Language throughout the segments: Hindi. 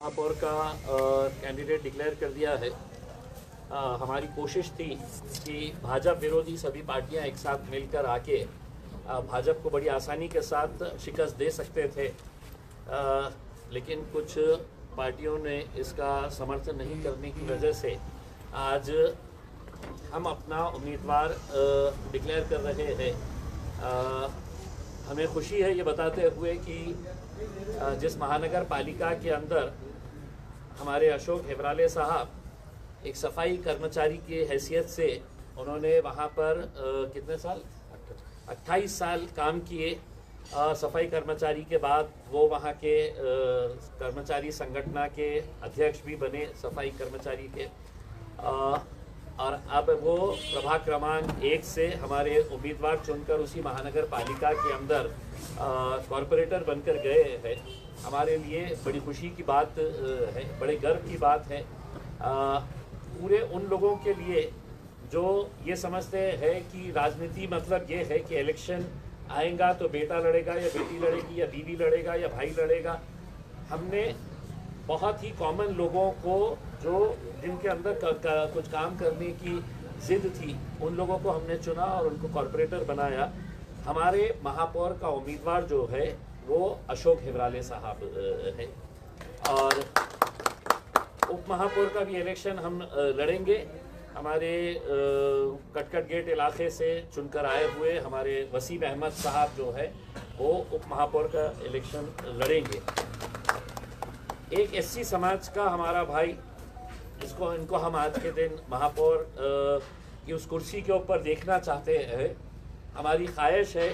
महापौर का कैंडिडेट डिक्लेयर कर दिया है। हमारी कोशिश थी कि भाजपा विरोधी सभी पार्टियां एक साथ मिलकर आके भाजपा को बड़ी आसानी के साथ शिकस्त दे सकते थे, लेकिन कुछ पार्टियों ने इसका समर्थन नहीं करने की वजह से आज हम अपना उम्मीदवार डिक्लेयर कर रहे हैं। हमें खुशी है ये बताते हुए कि जिस महानगर पालिका के अंदर हमारे अशोक हेब्राले साहब एक सफाई कर्मचारी की हैसियत से उन्होंने वहाँ पर कितने साल 28 साल काम किए। सफाई कर्मचारी के बाद वो वहाँ के कर्मचारी संगठन के अध्यक्ष भी बने सफाई कर्मचारी के, और अब वो प्रभाग क्रमांक 1 से हमारे उम्मीदवार चुनकर उसी महानगर पालिका के अंदर कॉरपोरेटर बनकर गए हैं। हमारे लिए बड़ी खुशी की बात है, बड़े गर्व की बात है पूरे उन लोगों के लिए जो ये समझते हैं कि राजनीति मतलब ये है कि इलेक्शन आएगा तो बेटा लड़ेगा या बेटी लड़ेगी या बीवी लड़ेगा या भाई लड़ेगा। हमने बहुत ही कॉमन लोगों को जो जिनके अंदर कुछ काम करने की जिद थी उन लोगों को हमने चुना और उनको कॉरपोरेटर बनाया। हमारे महापौर का उम्मीदवार जो है वो अशोक हेब्राले साहब है, और उप महापौर का भी इलेक्शन हम लड़ेंगे। हमारे कटकट गेट इलाके से चुनकर आए हुए हमारे वसीम अहमद साहब जो है वो उप महापौर का इलेक्शन लड़ेंगे। एक एससी समाज का हमारा भाई इनको हम आज के दिन महापौर की उस कुर्सी के ऊपर देखना चाहते हैं। हमारी ख्वाहिश है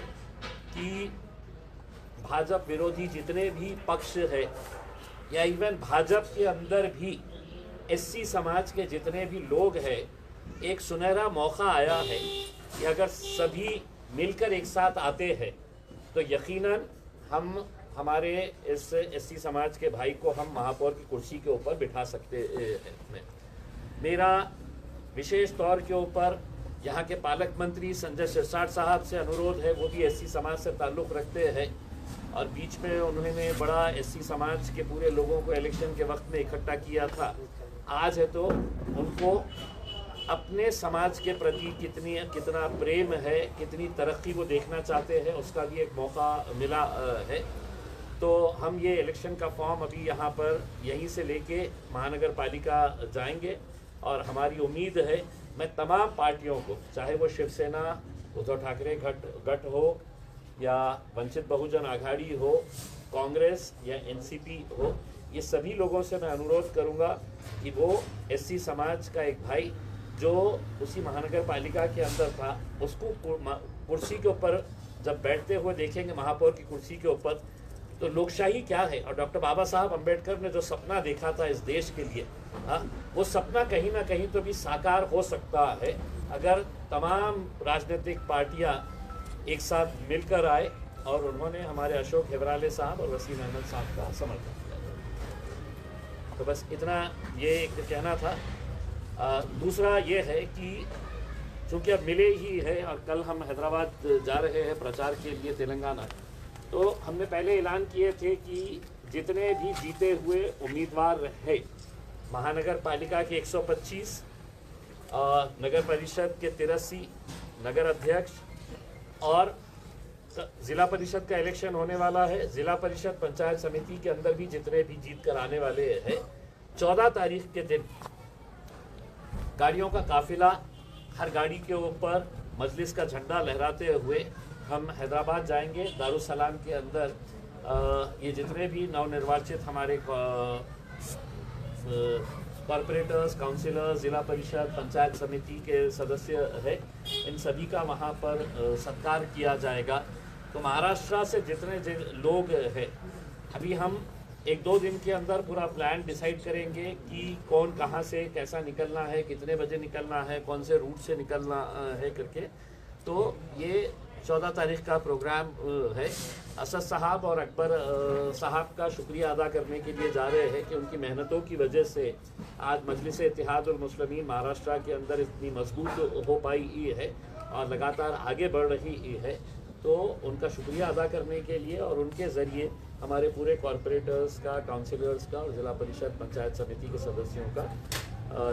कि भाजपा विरोधी जितने भी पक्ष है या इवन भाजपा के अंदर भी एससी समाज के जितने भी लोग हैं, एक सुनहरा मौका आया है कि अगर सभी मिलकर एक साथ आते हैं तो यकीनन हम हमारे इस एससी समाज के भाई को हम महापौर की कुर्सी के ऊपर बिठा सकते हैं। मेरा विशेष तौर के ऊपर यहाँ के पालक मंत्री संजय सिरसाट साहब से अनुरोध है, वो भी एससी समाज से ताल्लुक़ रखते हैं और बीच में उन्होंने बड़ा एससी समाज के पूरे लोगों को इलेक्शन के वक्त में इकट्ठा किया था। आज है तो उनको अपने समाज के प्रति कितना प्रेम है, कितनी तरक्की वो देखना चाहते हैं, उसका भी एक मौका मिला है। तो हम ये इलेक्शन का फॉर्म अभी यहाँ पर यहीं से लेके महानगर पालिका जाएंगे और हमारी उम्मीद है मैं तमाम पार्टियों को, चाहे वो शिवसेना उद्धव ठाकरे गठ हो या वंचित बहुजन आघाड़ी हो, कांग्रेस या एनसीपी हो, ये सभी लोगों से मैं अनुरोध करूंगा कि वो एससी समाज का एक भाई जो उसी महानगर पालिका के अंदर था उसको कुर्सी के ऊपर जब बैठते हुए देखेंगे, महापौर की कुर्सी के ऊपर, तो लोकशाही क्या है और डॉक्टर बाबा साहब अम्बेडकर ने जो सपना देखा था इस देश के लिए, वो सपना कहीं ना कहीं तो भी साकार हो सकता है अगर तमाम राजनीतिक पार्टियां एक साथ मिलकर आए और उन्होंने हमारे अशोक हेब्राले साहब और वसीम अहमद साहब का समर्थन किया। तो बस इतना ये एक कहना था। दूसरा ये है कि चूँकि अब मिले ही है और कल हम हैदराबाद जा रहे हैं प्रचार के लिए तेलंगाना, तो हमने पहले ऐलान किए थे कि जितने भी जीते हुए उम्मीदवार है महानगर पालिका के 125, नगर परिषद के 83, नगर अध्यक्ष और ज़िला परिषद का इलेक्शन होने वाला है। ज़िला परिषद पंचायत समिति के अंदर भी जितने भी जीत कर आने वाले हैं, 14 तारीख के दिन गाड़ियों का काफिला, हर गाड़ी के ऊपर मजलिस का झंडा लहराते हुए हम हैदराबाद जाएंगे। दारुसलाम के अंदर ये जितने भी नवनिर्वाचित हमारे कॉरपोरेटर्स, काउंसिलर्स, ज़िला परिषद, पंचायत समिति के सदस्य हैं, इन सभी का वहाँ पर सत्कार किया जाएगा। तो महाराष्ट्र से जितने लोग हैं, अभी हम 1-2 दिन के अंदर पूरा प्लान डिसाइड करेंगे कि कौन कहाँ से कैसा निकलना है, कितने बजे निकलना है, कौन से रूट से निकलना है करके। तो ये 14 तारीख का प्रोग्राम है। असद साहब और अकबर साहब का शुक्रिया अदा करने के लिए जा रहे हैं कि उनकी मेहनतों की वजह से आज मजलिस इत्तेहादुल मुस्लिमीन महाराष्ट्र के अंदर इतनी मजबूत हो पाई है और लगातार आगे बढ़ रही है। तो उनका शुक्रिया अदा करने के लिए और उनके ज़रिए हमारे पूरे कॉरपोरेटर्स का, काउंसिलर्स का और जिला परिषद पंचायत समिति के सदस्यों का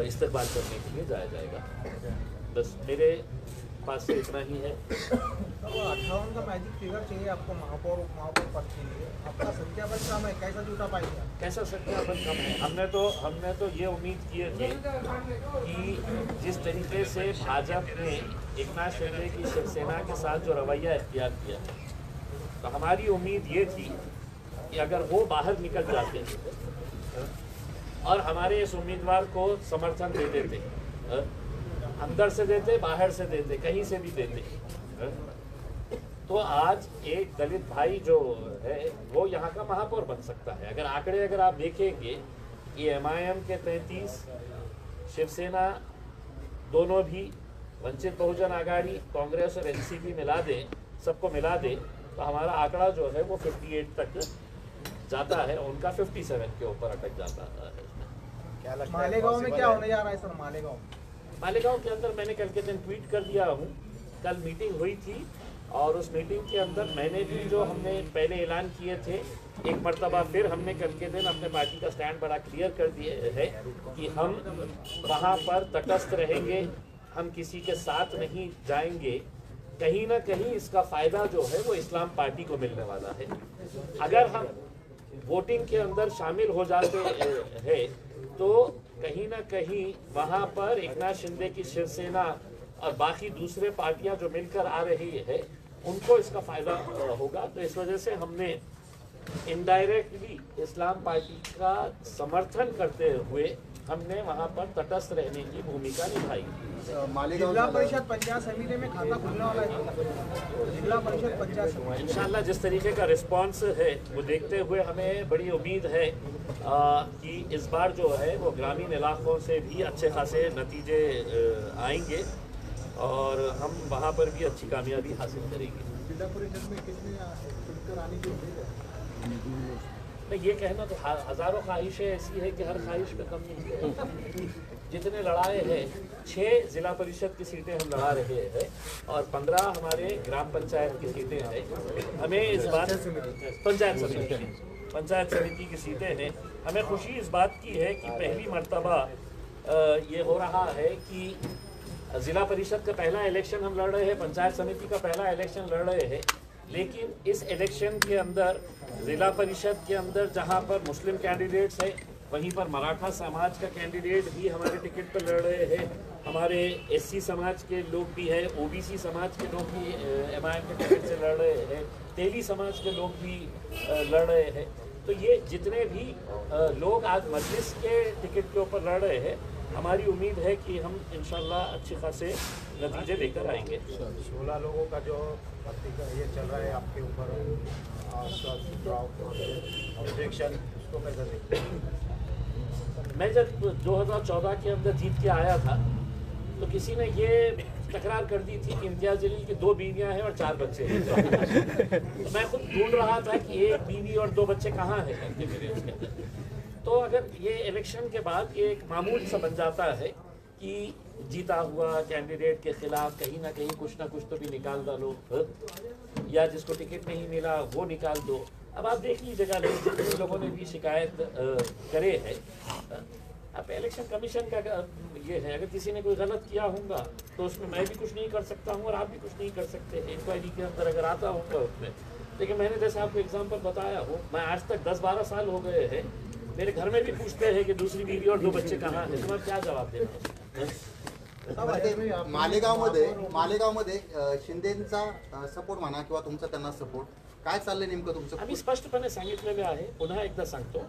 इस्तेमाल करने के लिए जाया जाएगा। बस मेरे पास से इतना ही है। तो 58 का मैजिक फिगर चाहिए आपको महापौर उपमहापौर पद के लिए, आपका सत्यापन कम है, कैसा जुटा पाएंगे? कैसा सत्यापन कम है? हमने तो ये उम्मीद की थी कि जिस तरीके से भाजपा ने एकनाथ शिंदे की शिवसेना के साथ जो रवैया इख्तियार किया, तो हमारी उम्मीद ये थी कि अगर वो बाहर निकल जाते और हमारे इस उम्मीदवार को समर्थन दे देते, अंदर से देते, बाहर से देते, कहीं से भी देते, तो आज एक दलित भाई जो है वो यहाँ का महापौर बन सकता है। अगर आंकड़े अगर आप देखेंगे कि MIM के 33, शिवसेना दोनों भी, वंचित बहुजन आघाड़ी, कांग्रेस और NCP मिला दें, सबको मिला दें, तो हमारा आंकड़ा जो है वो 58 तक जाता है, उनका 57 के ऊपर अटक जाता है। क्या लगता है मालेगांव में क्या होने जा रहा है सर? मालेगांव के अंदर मैंने कल के दिन ट्वीट कर दिया हूँ, कल मीटिंग हुई थी और उस मीटिंग के अंदर मैंने भी जो हमने पहले ऐलान किए थे, एक मर्तबा फिर हमने कल के दिन अपने पार्टी का स्टैंड बड़ा क्लियर कर दिए है कि हम वहाँ पर तटस्थ रहेंगे, हम किसी के साथ नहीं जाएंगे। कहीं ना कहीं इसका फ़ायदा जो है वो इस्लाम पार्टी को मिलने वाला है। अगर हम वोटिंग के अंदर शामिल हो जाते हैं तो कहीं ना कहीं वहाँ पर एकनाथ शिंदे की शिवसेना और बाकी दूसरे पार्टियां जो मिलकर आ रही है उनको इसका फायदा होगा। तो इस वजह से हमने इनडायरेक्टली इस्लाम पार्टी का समर्थन करते हुए हमने वहाँ पर तटस्थ रहने की भूमिका निभाई। जिला परिषद पंचायत समिति में खाता खुलने वाला है, जिला परिषद पंचायत समिति इंशाल्लाह जिस तरीके का रिस्पांस है वो देखते हुए हमें बड़ी उम्मीद है कि इस बार जो है वो ग्रामीण इलाकों से भी अच्छे खासे नतीजे आएंगे और हम वहाँ पर भी अच्छी कामयाबी हासिल करेंगे। जिला परिषद में कितने आने की उम्मीद है? नहीं, ये कहना तो हज़ारों ख्वाहिशें ऐसी है कि हर ख्वाहिश में कमी है। जितने लड़ाए हैं, 6 जिला परिषद की सीटें हम लड़ा रहे हैं और 15 हमारे ग्राम पंचायत की सीटें हैं। हमें इस बात पंचायत समिति की सीटें हैं, हमें खुशी इस बात की है कि पहली मर्तबा ये हो रहा है कि जिला परिषद का पहला इलेक्शन हम लड़ रहे हैं, पंचायत समिति का पहला इलेक्शन लड़ रहे हैं, लेकिन इस इलेक्शन के अंदर जिला परिषद के अंदर जहां पर मुस्लिम कैंडिडेट्स हैं, वहीं पर मराठा समाज का कैंडिडेट भी हमारे टिकट पर लड़ रहे हैं, हमारे SC समाज के लोग भी हैं, OBC समाज के लोग भी MIM के टिकट से लड़ रहे हैं, तेली समाज के लोग भी लड़ रहे हैं। तो ये जितने भी लोग आज मजलिस के टिकट के ऊपर लड़ रहे हैं, हमारी उम्मीद है कि हम इंशाल्लाह अच्छे खासे नतीजे लेकर आएंगे। 16 लोगों का जो ये चल रहा है आपके ऊपर ऑब्जेक्शन, उसको कैसे देखते हैं? मैं जब 2014 के अंदर जीत के आया था तो किसी ने ये तकरार कर दी थी कि इम्तियाज़ जलील की 2 बीवियां हैं और 4 बच्चे हैं। तो मैं खुद ढूंढ रहा था कि 1 बीवी और 2 बच्चे कहाँ हैं करके मेरे उसके अंदर। तो अगर ये इलेक्शन के बाद ये एक मामूल सा बन जाता है कि जीता हुआ कैंडिडेट के खिलाफ कहीं ना कहीं कुछ ना कुछ तो भी निकाल डालो, या जिसको टिकट नहीं मिला वो निकाल दो। अब आप देख लीजिएगा, जिन लोगों ने भी शिकायत करे है, अब इलेक्शन कमीशन का ये है, अगर किसी ने कोई गलत किया होगा तो उसमें मैं भी कुछ नहीं कर सकता हूँ और आप भी कुछ नहीं कर सकते हैं। इंक्वायरी के अंदर अगर आता होगा उसमें, लेकिन मैंने जैसे आपको एग्जाम्पल बताया हो, मैं आज तक 10-12 साल हो गए हैं, मेरे घर में भी पूछते हैं कि दूसरी बीवी और 2 बच्चे कहाँ हैं, तो मैं क्या जवाब देना। मालेगावमध्ये शिंदेचा सपोर्ट म्हणा किंवा तुमचा त्यांना सपोर्ट, काय चाललंय नेमकं तुमचं? आम्ही स्पष्टपणे सांगितलेले आहे, पुन्हा एकदा सांगतो,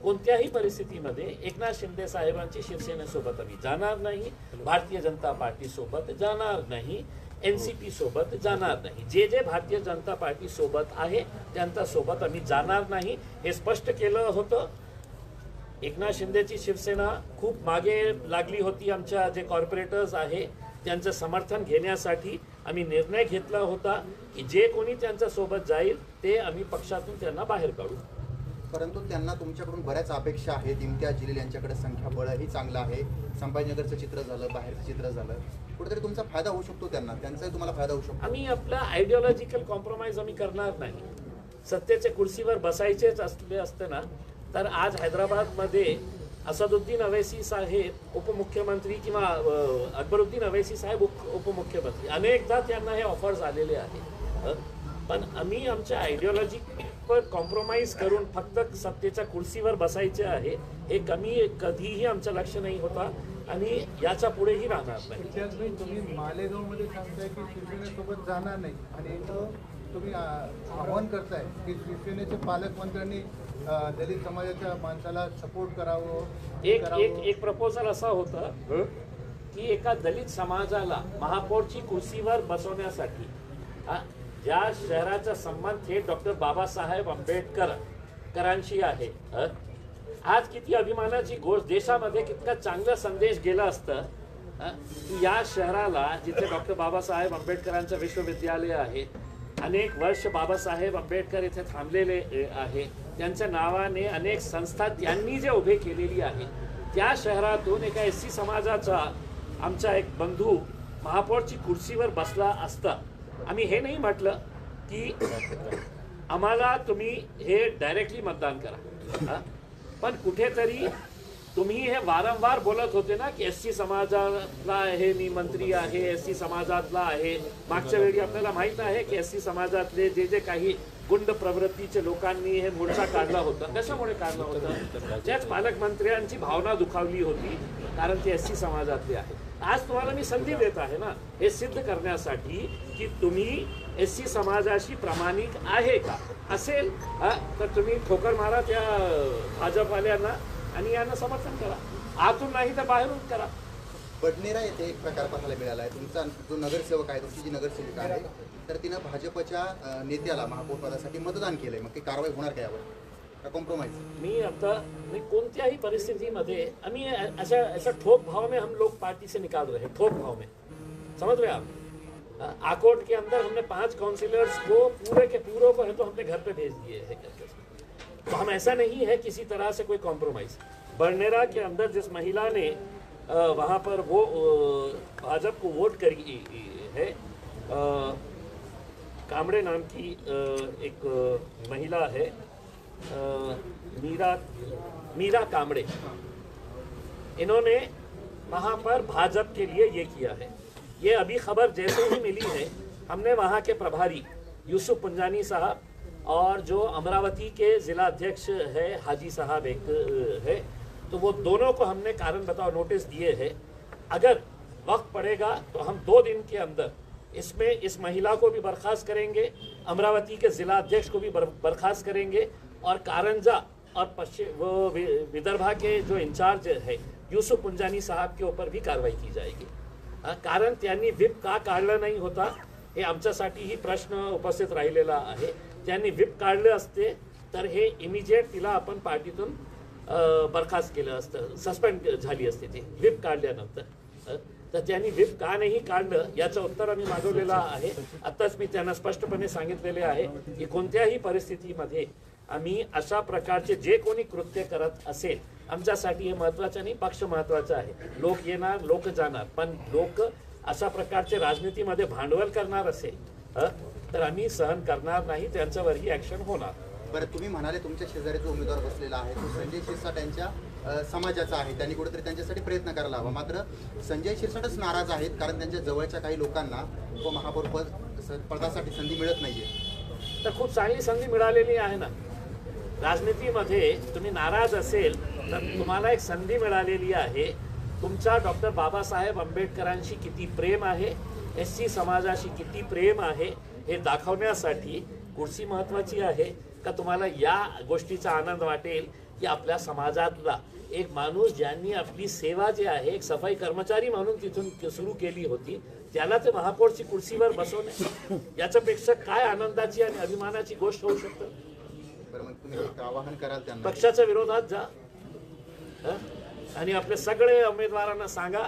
कोणत्याही परिस्थितीमध्ये एकनाथ शिंदे साहेबांची शिवसेनेसोबत आम्ही जाणार नाही, भारतीय जनता पार्टी सोबत जाणार नाही, NCP सोबत जाणार नाही। जे जे भारतीय जनता पार्टी सोबत आहे त्यांच्या सोबत आम्ही जाणार नाही हे स्पष्ट केलं होतं। एकनाथ शिंदेची शिवसेना खूप मागे लागली होती, आमच्या जे कॉर्पोरेटर्स आहे त्यांचं समर्थन घेण्यासाठी आम्ही निर्णय घेतला होता की जे कोणी त्यांच्या सोबत जाईल ते आम्ही पक्षातून त्यांना बाहेर काढू। परंतु त्यांना तुमच्याकडून बऱ्याच अपेक्षा आहेत। इम्तियाज जलील यांच्याकडे संख्याबळही चांगलं आहे, संभाजीनगरचं चित्र झालं, बाहेरचं चित्र झालं, कुठेतरी तुमचा फायदा होऊ शकतो, त्यांचाही तुम्हाला फायदा होऊ शकतो। आम्ही आपला आयडियोलॉजिकल कॉम्प्रोमाइज आम्ही करणार नाही। सत्तेच्या कुर्सीवर बसायचेच असले असते ना तर आज हैदराबादमध्ये असदुद्दीन अवैसी साहेब उपमुख्यमंत्री किंवा अकबरुद्दीन अवैसी साहेब उपमुख्यमंत्री अनेकदा त्यांना हे ऑफर्स आलेले आहेत. पण आम्ही आमच्या आयडिओलॉजीवर कॉम्प्रोमाइज करून फक्त सत्तेच्या कुर्सीवर बसायचे आहे हे कधीही आमचं लक्ष नाही होता आणि याच्या पुढेही राहणार नाही. त्याचवेळी तुम्ही मालेगावमध्ये सांगताय की शिवसेनेसोबत जाणार नाही आणि इथं तुम्ही आवाहन करताय की शिवसेनेचे पालकमंत्र्यांनी दलित समाजाच्या माणसाला सपोर्ट करावं. एक प्रपोजल असा होता की एका दलित समाजाला महापौरची कुर्सीवर बसवण्यासाठी ज्या शहराचा संबंध थेट डॉक्टर बाबासाहेब आंबेडकरांशी आहे, आज किती अभिमानाची गोष्ट, देशामध्ये कितका चांगला संदेश गेला असतं की या शहराला जिथे डॉक्टर बाबासाहेब आंबेडकरांचं विश्वविद्यालय आहे, अनेक वर्ष बाबासाहेब आंबेडकर इथे थांबलेले आहे, त्यांच्या नावाने अनेक संस्था त्यांनी जे उभे केलेली आहे, त्या शहरातून एका SC समाजाचा आमचा एक बंधू महापौरची कुर्सीवर बसला असता. आम्ही हे नाही म्हटलं की आम्हाला तुम्ही हे डायरेक्टली मतदान करा, पण कुठेतरी तुम्ही हे वारंवार बोलत होते ना की SC समाजातला आहे, मी मंत्री आहे, SC समाजातला आहे. मागच्या वेळी आपल्याला माहित आहे की SC समाजातले जे काही गुंड प्रवृत्तीचे लोकांनी हे मोर्चा काढला होता. कशामुळे काढला होता? त्याच पालकमंत्र्यांची भावना दुखावली होती कारण ते SC समाजातले आहे. आज तुम्हाला मी संधी देत आहे ना हे सिद्ध करण्यासाठी की तुम्ही SC समाजाशी प्रामाणिक आहे का. असेल तर तुम्ही ठोकर मारा त्या भाजपवाल्यांना आणि यांना समर्थन करा, आतून नाही तर बाहेरून करा. बडनेरा येथे एक प्रकार पाहायला मिळाला आहे. तुमचा जो नगरसेवक आहे, तुमची जी नगरसेविका आहे, तर तिनं भाजपच्या नेत्याला महापौरपदासाठी मतदान केलंय. मग ती कारवाई होणार काय यावर का कॉम्प्रोमाइज? मी कोणत्याही परिस्थितीमध्ये आम्ही ऐसा ठोक भाव में हम लोग पार्टी से निकाल रहे हैं, ठोक भाव में, समझ रहे आप. आकोट के अंदर हमने 5 काउंसिलर्स को पूरे के पूरे को है तो हमने घर पे भेज दिए हैं. तो हम ऐसा नहीं है किसी तरह से कोई कॉम्प्रोमाइज. बरनेरा के अंदर जिस महिला ने वहाँ पर वो भाजपा को वोट करी है, कामड़े नाम की एक महिला है, मीरा कामड़े, इन्होंने वहाँ पर भाजपा के लिए ये किया है. ये अभी खबर जैसे ही मिली है, हमने वहाँ के प्रभारी यूसुफ पुंजानी साहब और जो अमरावती के जिला अध्यक्ष है हाजी साहब एक है, तो वो दोनों को हमने कारण बताओ नोटिस दिए हैं. अगर वक्त पड़ेगा तो हम 2 दिन के अंदर इसमें इस महिला को भी बर्खास्त करेंगे, अमरावती के जिला अध्यक्ष को भी बर्खास्त करेंगे और कारंजा और पश्चिम विदर्भा के जो इंचार्ज है यूसुफ पुंजानी साहब के ऊपर भी कार्रवाई की जाएगी. कारण त्यांनी व्हिप का काढलं नाही होता हे आमच्यासाठीही प्रश्न उपस्थित राहिलेला आहे. त्यांनी व्हिप काढले असते तर हे इमिजिएट तिला आपण पार्टीतून बरखास्त केलं असतं, सस्पेंड झाली असते ती व्हिप काढल्यानंतर. तर त्यांनी व्हिप का नाही काढलं याचं उत्तर आम्ही मागवलेलं आहे. आत्ताच मी त्यांना स्पष्टपणे सांगितलेले आहे की कोणत्याही परिस्थितीमध्ये आम्ही अशा प्रकारचे जे कोणी कृत्य करत असेल, आमच्यासाठी हे महत्त्वाचं नाही, पक्ष महत्त्वाचा आहे. लोक येणार, लोक जाणार, पण लोक अशा प्रकारचे राजनीतीमध्ये भांडवल करणार असेल तर आम्ही सहन करणार नाही, त्यांच्यावरही ॲक्शन होणार. बरं, तुम्ही म्हणाले तुमच्या शेजारी जो उमेदवार बसलेला आहे तो संजय शिरसाट यांच्या समाजाचा आहे, त्यांनी कुठेतरी त्यांच्यासाठी प्रयत्न करायला हवा. मात्र संजय शिरसाटच नाराज आहेत कारण त्यांच्या जवळच्या काही लोकांना उपमहापौर पदासाठी संधी मिळत नाहीये. तर खूप चांगली संधी मिळालेली आहे ना. राजनीतीमध्ये तुम्ही नाराज असेल तर तुम्हाला एक संधी मिळालेली आहे. तुमचा डॉक्टर बाबासाहेब आंबेडकरांशी किती प्रेम आहे, SC समाजाशी किती प्रेम आहे हे दाखवण्यासाठी कुर्सी महत्त्वाची आहे का तुम्हाला या गोष्टीचा आनंद वाटेल की आपल्या समाजातला एक माणूस ज्यांनी आपली सेवा जी आहे एक सफाई कर्मचारी म्हणून तिथून सुरू केली होती त्याला ते महापौरची कुर्सीवर बसवणे याच्यापेक्षा काय आनंदाची आणि अभिमानाची गोष्ट होऊ शकते. बरं, मग तुम्ही एक आवाहन कराल त्यांना? पक्षाच्या विरोधात जा आणि आपल्या सगळे उमेदवारांना सांगा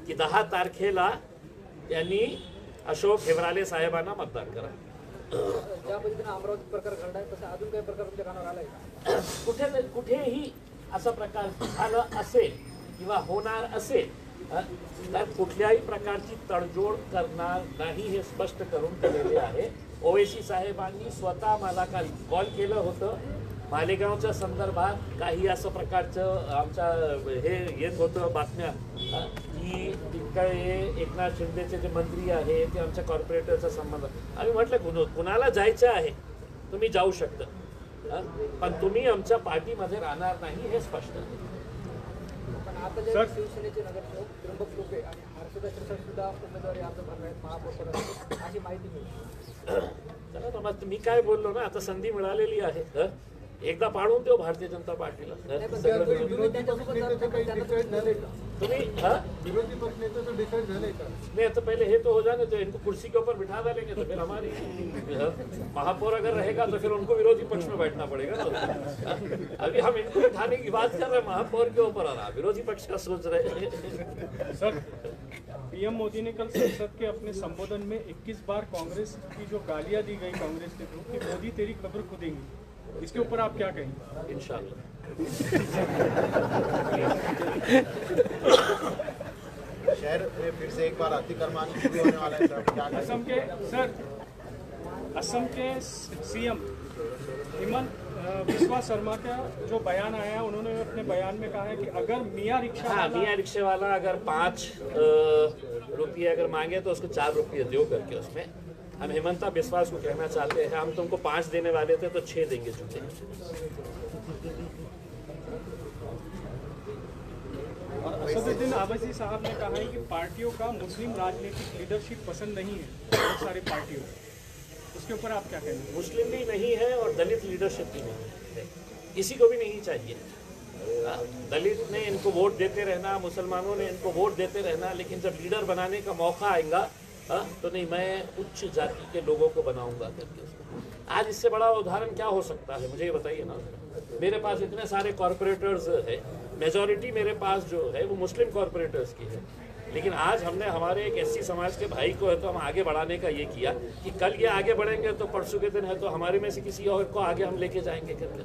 की 10 तारखेला त्यांनी अशोक हेवराले साहेबांना मतदान करा. ज्या पद्धतीने अमरावती प्रकार घडलाय तसं अजून काही प्रकार तुमच्या कानावर आलाय? कुठेही असा प्रकार झाला असेल किंवा होणार असेल तर कुठल्याही प्रकारची तडजोड करणार नाही हे स्पष्ट करून दिलेले आहे. ओवेसी साहेबांनी स्वतः मला काल कॉल केलं होतं. मालेगावच्या संदर्भात काही असं प्रकारचं आमच्या हे येत होतं बातम्या की काय एकनाथ शिंदेचे जे मंत्री आहे ते आमच्या कॉर्पोरेटरचा संबंध. आम्ही म्हटलं कुणाला जायचं आहे तुम्ही जाऊ शकता, पण तुम्ही आमच्या पार्टीमध्ये राहणार नाही हे स्पष्ट आहे. पण आता जे शिवसेनेचे नगरसेवक त्र्यंबक टोपे आणि हर्षदा शिरसाट सुद्धा उमेदवारी अर्ज भरणार आहेत महापौरपदासाठी अशी माहिती मिळते. चला तर मग मी काय बोललो ना, आता संधी मिळालेली आहे. एकदा पाडून देऊ भारतीय जनता पार्टीला. विरोधी पक्षनेत्याचं काही डिसाईड झालंय का? तुम्ही विरोधी पक्षनेत्याचं डिसाईड झालंय का? नहीं तो पहले ये तो हो जाने तो इनको कुर्सी के ऊपर बिठा डालेंगे तो फिर हमारी महापौर अगर रहेगा तो फिर उनको विरोधी पक्ष में बैठना पड़ेगा. तो अभी हम इनको बिठाने की बात कर रहे हैं महापौर के ऊपर, आ रहा विरोधी पक्ष का सोच रहे हैं. सर, पीएम मोदी ने कल संसद के अपने संबोधन में 21 बार कांग्रेस की जो गालियां दी गई कांग्रेस के थ्रू कि मोदी तेरी खबर खुदेंगी, इसके ऊपर आप क्या कहेंगे? इंशाल्लाह. शहर में फिर से एक बार अतिक्रमण शुरू होने वाला है सर, क्या असम के सीएम हिमंत बिस्वा शर्मा का जो बयान आया, उन्होंने अपने बयान में कहा है कि अगर मियाँ रिक्शा मियाँ रिक्शे वाला अगर 5 रुपये अगर मांगे तो उसको 4 रुपये दो करके उसमें हम हिमंता बिस्वास को कहना चाहते हैं हम तुमको 5 देने वाले थे तो 6 देंगे जूते. और असदुद्दीन आवसी साहब ने कहा है कि पार्टियों का मुस्लिम राजनीतिक लीडरशिप पसंद नहीं है बहुत सारी पार्टियों, उसके ऊपर आप क्या कहेंगे? मुस्लिम भी नहीं है और दलित लीडरशिप भी नहीं है, किसी को भी नहीं चाहिए. दलित ने इनको वोट देते रहना, मुसलमानों ने इनको वोट देते रहना, लेकिन जब लीडर बनाने का मौका आएगा तो नहीं मैं उच्च जाति के लोगों को बनाऊंगा करके उसको. आज इससे बड़ा उदाहरण क्या हो सकता है मुझे ये बताइए ना. मेरे पास इतने सारे कॉरपोरेटर्स है, मेजॉरिटी मेरे पास जो है वो मुस्लिम कॉरपोरेटर्स की है, लेकिन आज हमने हमारे एक एससी समाज के भाई को है तो हम आगे बढ़ाने का ये किया कि कल ये आगे बढ़ेंगे तो परसों के दिन है तो हमारे में से किसी और को आगे हम लेके जाएंगे करके.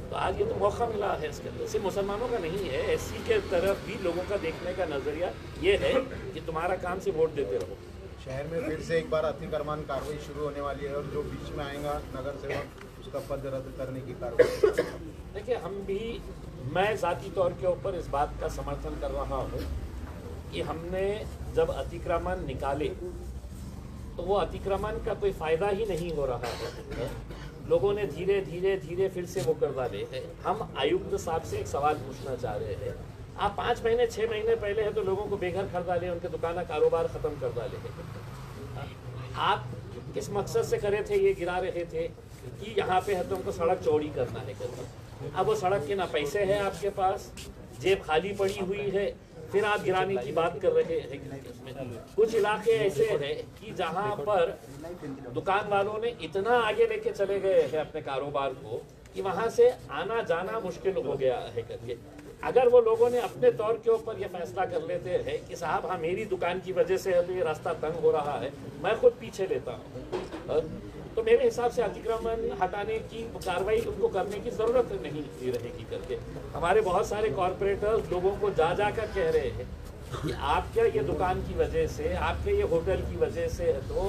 तो आज ये तो मौका मिला है इसके अंदर. सिर्फ मुसलमानों का नहीं है, एससी के तरफ भी लोगों का देखने का नजरिया ये है कि तुम्हारा काम से वोट देते रहो. शहर में फिर से एक बार अतिक्रमण कार्रवाई शुरू होने वाली है और जो बीच में आएगा नगर सेवक उसका पद रद्द करने की कार्रवाई. देखिए मैं ज़ाती तौर के ऊपर इस बात का समर्थन कर रहा हूँ कि हमने जब अतिक्रमण निकाले तो वो अतिक्रमण का कोई फ़ायदा ही नहीं हो रहा है. लोगों ने धीरे धीरे फिर से वो कर डाले हैं. हम आयुक्त साहब से एक सवाल पूछना चाह रहे हैं. आप 5 महीने 6 महीने पहले है तो लोगों को बेघर कर डाले, उनके दुकान कारोबार ख़त्म कर डाले हैं. आप किस मकसद से करे थे ये गिरा रहे थे कि यहाँ पे है तो हमको सड़क चौड़ी करना है करके. अब वो सड़क के ना पैसे हैं आपके पास, जेब खाली पड़ी हुई है, फिर आप गिराने की बात कर रहे हैं. कुछ इलाके ऐसे हैं कि जहाँ पर दुकान वालों ने इतना आगे लेके चले गए हैं अपने कारोबार को कि वहाँ से आना जाना मुश्किल हो गया है करके. अगर वो लोगों ने अपने तौर के ऊपर ये फैसला कर लेते हैं कि साहब हाँ मेरी दुकान की वजह से है तो ये रास्ता तंग हो रहा है, मैं खुद पीछे लेता हूँ, तो मेरे हिसाब से अतिक्रमण हटाने की कार्रवाई उनको करने की ज़रूरत नहीं रहेगी करके. हमारे बहुत सारे कॉरपोरेटर्स लोगों को जा कर कह रहे हैं कि आपके ये दुकान की वजह से, आपके ये होटल की वजह से है तो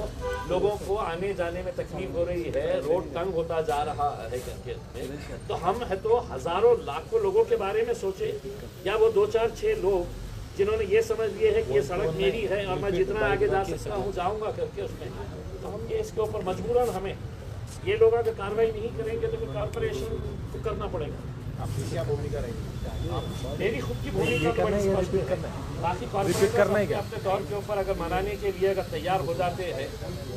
लोगों को आने जाने में तकलीफ हो रही है, रोड तंग होता जा रहा है करके. तो हम है तो हज़ारों लाखों लोगों के बारे में सोचे, या वो 2 4 6 लोग जिन्होंने ये समझ लिए है कि ये सड़क मेरी है और मैं जितना आगे जा सकता हूँ जाऊँगा करके उसमें, तो हम ये इसके ऊपर मजबूरन हमें ये लोग अगर कार्रवाई नहीं करेंगे तो फिर कॉर्पोरेशन को करना पड़ेगा. आपकी क्या भूमिका रहेगी? मेरी खुद की भूमिका बड़ी स्पष्ट है. बाकी कॉर्पोरेट अपने तौर के ऊपर अगर मनाने के लिए अगर तैयार हो जाते हैं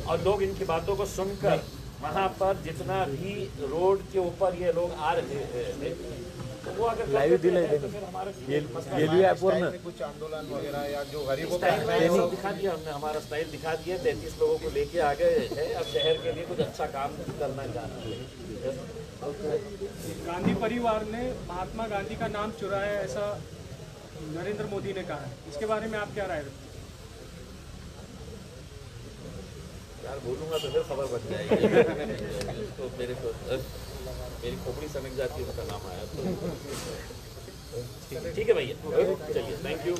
और लोग इनकी बातों को सुनकर वहाँ पर जितना भी रोड के ऊपर ये लोग आ रहे हैं तो वो अगर लाइव दिलाए तो फिर हमारा कुछ आंदोलन वगैरह या जो गरीबों स्टाइल दिखा दिया हमने, हमारा स्टाइल दिखा दिया. 33 लोगों को लेके आ गए हैं. अब शहर के लिए कुछ अच्छा काम करना चाह रहे हैं. गांधी परिवार ने महात्मा गांधी का नाम चुराया ऐसा नरेंद्र मोदी ने कहा है, इसके बारे में आप क्या राय रखते हैं? यार बोलूँगा तो फिर खबर बन जाएगी. तो मेरी खोपड़ी समझ जाती है, उसका नाम आया तो ठीक है भैया, चलिए, थैंक यू.